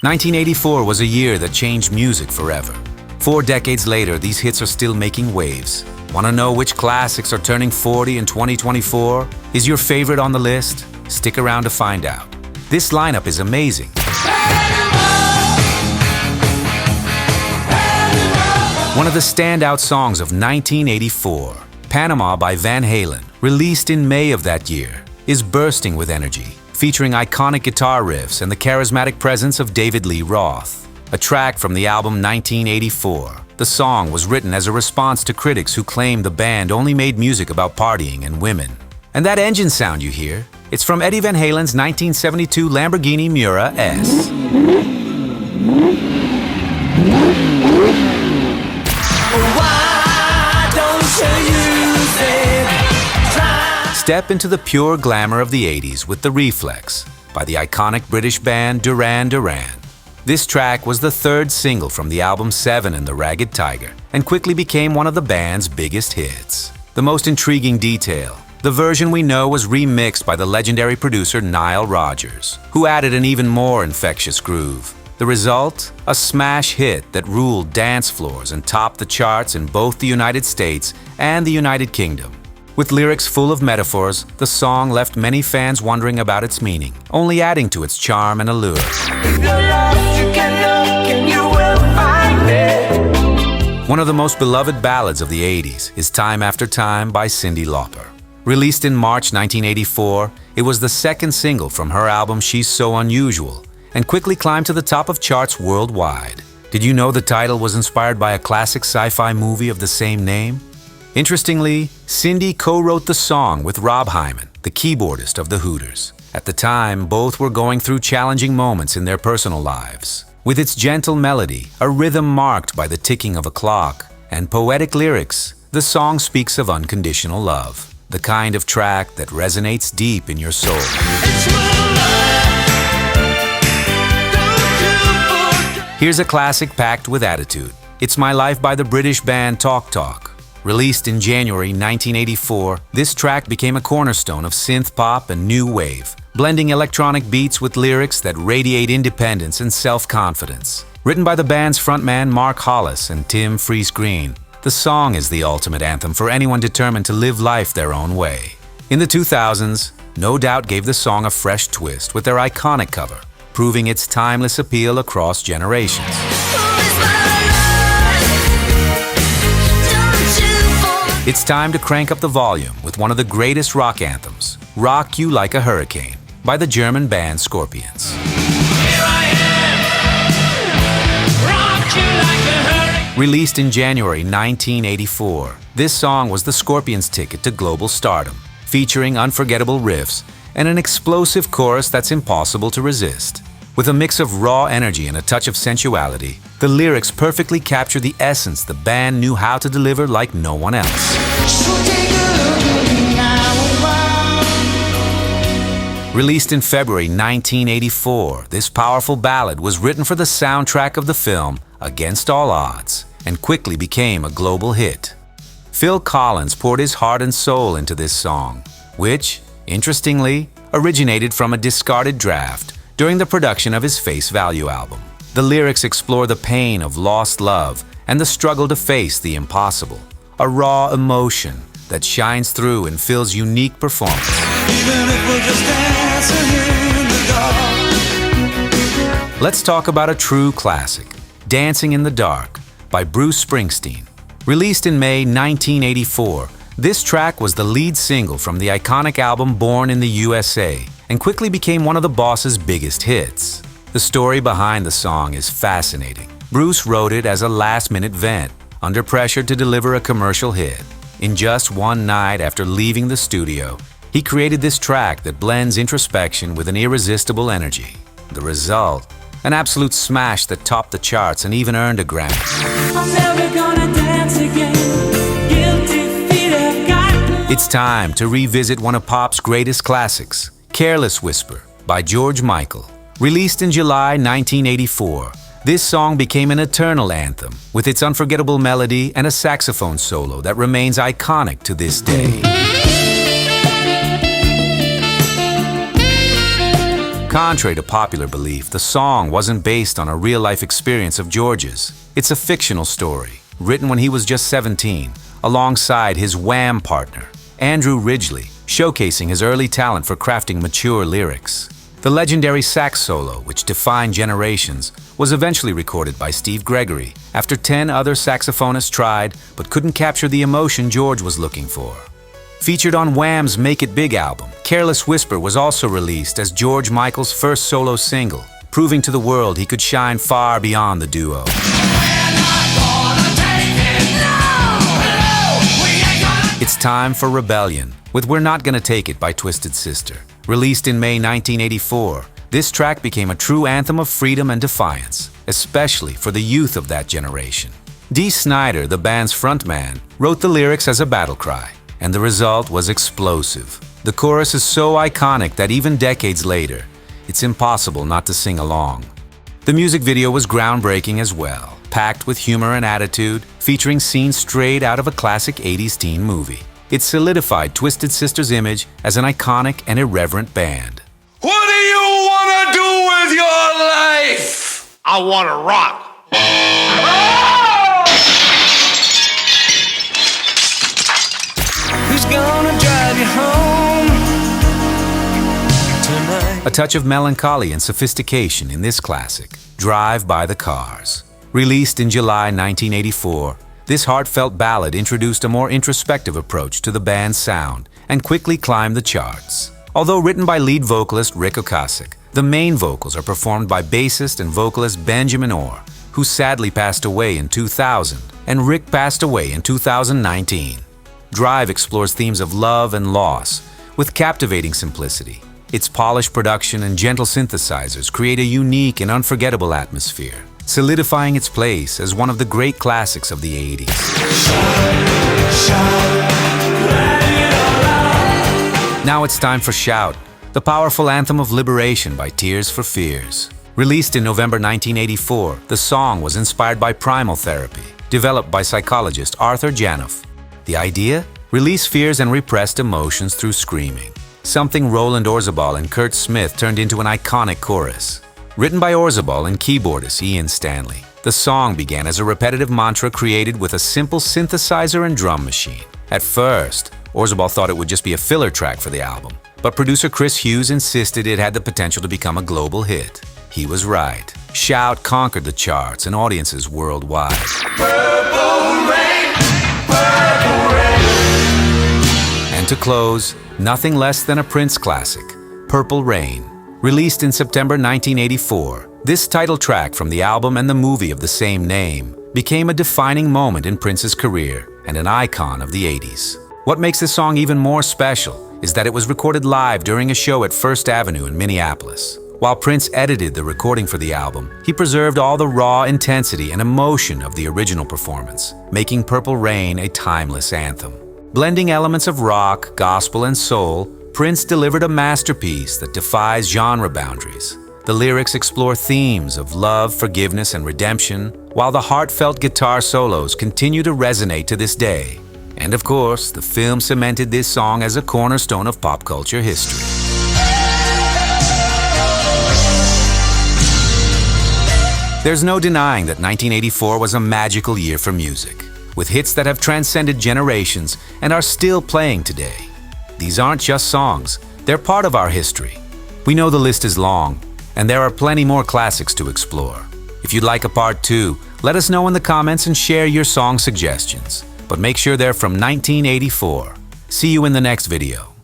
1984 was a year that changed music forever. 4 decades later, these hits are still making waves. Want to know which classics are turning 40 in 2024? Is your favorite on the list? Stick around to find out. This lineup is amazing. One of the standout songs of 1984, Panama by Van Halen, released in May of that year, is bursting with energy, featuring iconic guitar riffs and the charismatic presence of David Lee Roth. A track from the album 1984, the song was written as a response to critics who claimed the band only made music about partying and women. And that engine sound you hear, it's from Eddie Van Halen's 1972 Lamborghini Miura S. Step into the pure glamour of the 80s with The Reflex by the iconic British band Duran Duran. This track was the third single from the album 7 and the Ragged Tiger and quickly became one of the band's biggest hits. The most intriguing detail, the version we know was remixed by the legendary producer Nile Rodgers, who added an even more infectious groove. The result? A smash hit that ruled dance floors and topped the charts in both the United States and the United Kingdom. With lyrics full of metaphors, the song left many fans wondering about its meaning, only adding to its charm and allure. One of the most beloved ballads of the 80s is Time After Time by Cyndi Lauper. Released in March 1984, it was the second single from her album She's So Unusual, and quickly climbed to the top of charts worldwide. Did you know the title was inspired by a classic sci-fi movie of the same name? Interestingly, Cyndi co-wrote the song with Rob Hyman, the keyboardist of the Hooters. At the time, both were going through challenging moments in their personal lives. With its gentle melody, a rhythm marked by the ticking of a clock, and poetic lyrics, the song speaks of unconditional love, the kind of track that resonates deep in your soul. Here's a classic packed with attitude. It's My Life by the British band Talk Talk. Released in January 1984, this track became a cornerstone of synth pop and new wave, blending electronic beats with lyrics that radiate independence and self-confidence. Written by the band's frontman Mark Hollis and Tim Freese-Green, the song is the ultimate anthem for anyone determined to live life their own way. In the 2000s, No Doubt gave the song a fresh twist with their iconic cover, proving its timeless appeal across generations. It's time to crank up the volume with one of the greatest rock anthems, Rock You Like a Hurricane, by the German band Scorpions. Released in January 1984, this song was the Scorpions' ticket to global stardom, featuring unforgettable riffs and an explosive chorus that's impossible to resist. With a mix of raw energy and a touch of sensuality, the lyrics perfectly capture the essence the band knew how to deliver like no one else. Released in February 1984, this powerful ballad was written for the soundtrack of the film Against All Odds and quickly became a global hit. Phil Collins poured his heart and soul into this song, which, interestingly, originated from a discarded draft during the production of his Face Value album. The lyrics explore the pain of lost love and the struggle to face the impossible, a raw emotion that shines through in Phil's unique performance. Even if we're just dancing in the dark. Let's talk about a true classic, Dancing in the Dark by Bruce Springsteen. Released in May 1984, this track was the lead single from the iconic album Born in the USA and quickly became one of the Boss's biggest hits. The story behind the song is fascinating. Bruce wrote it as a last-minute vent, under pressure to deliver a commercial hit. In just one night after leaving the studio, he created this track that blends introspection with an irresistible energy. The result? An absolute smash that topped the charts and even earned a Grammy. I'm never gonna dance again. Guilty feet have got. It's time to revisit one of pop's greatest classics, Careless Whisper by George Michael. Released in July 1984, this song became an eternal anthem with its unforgettable melody and a saxophone solo that remains iconic to this day. Contrary to popular belief, the song wasn't based on a real-life experience of George's. It's a fictional story, written when he was just 17, alongside his Wham partner, Andrew Ridgeley, showcasing his early talent for crafting mature lyrics. The legendary sax solo, which defined generations, was eventually recorded by Steve Gregory after 10 other saxophonists tried but couldn't capture the emotion George was looking for. Featured on Wham's Make It Big album, Careless Whisper was also released as George Michael's first solo single, proving to the world he could shine far beyond the duo. It's time for Rebellion, with We're Not Gonna Take It by Twisted Sister. Released in May 1984, this track became a true anthem of freedom and defiance, especially for the youth of that generation. Dee Snider, the band's frontman, wrote the lyrics as a battle cry, and the result was explosive. The chorus is so iconic that even decades later, it's impossible not to sing along. The music video was groundbreaking as well, packed with humor and attitude, featuring scenes straight out of a classic 80s teen movie. It solidified Twisted Sister's image as an iconic and irreverent band. What do you want to do with your life? I want to rock. Who's gonna drive you home tonight? A touch of melancholy and sophistication in this classic, Drive by the Cars. Released in July 1984, this heartfelt ballad introduced a more introspective approach to the band's sound and quickly climbed the charts. Although written by lead vocalist Rick Ocasek, the main vocals are performed by bassist and vocalist Benjamin Orr, who sadly passed away in 2000, and Rick passed away in 2019. Drive explores themes of love and loss with captivating simplicity. Its polished production and gentle synthesizers create a unique and unforgettable atmosphere, solidifying its place as one of the great classics of the 80s. Now it's time for Shout, the powerful anthem of liberation by Tears for Fears. Released in November 1984, the song was inspired by primal therapy, developed by psychologist Arthur Janoff. The idea? Release fears and repressed emotions through screaming, something Roland Orzabal and Kurt Smith turned into an iconic chorus. Written by Orzabal and keyboardist Ian Stanley, the song began as a repetitive mantra created with a simple synthesizer and drum machine. At first, Orzabal thought it would just be a filler track for the album, but producer Chris Hughes insisted it had the potential to become a global hit. He was right. Shout conquered the charts and audiences worldwide. Purple rain, purple rain. And to close, nothing less than a Prince classic, Purple Rain. Released in September 1984, this title track from the album and the movie of the same name became a defining moment in Prince's career and an icon of the 80s. What makes this song even more special is that it was recorded live during a show at First Avenue in Minneapolis. While Prince edited the recording for the album, he preserved all the raw intensity and emotion of the original performance, making Purple Rain a timeless anthem. Blending elements of rock, gospel, and soul, Prince delivered a masterpiece that defies genre boundaries. The lyrics explore themes of love, forgiveness, and redemption, while the heartfelt guitar solos continue to resonate to this day. And of course, the film cemented this song as a cornerstone of pop culture history. There's no denying that 1984 was a magical year for music, with hits that have transcended generations and are still playing today. These aren't just songs, they're part of our history. We know the list is long, and there are plenty more classics to explore. If you'd like a part 2, let us know in the comments and share your song suggestions. But make sure they're from 1984. See you in the next video.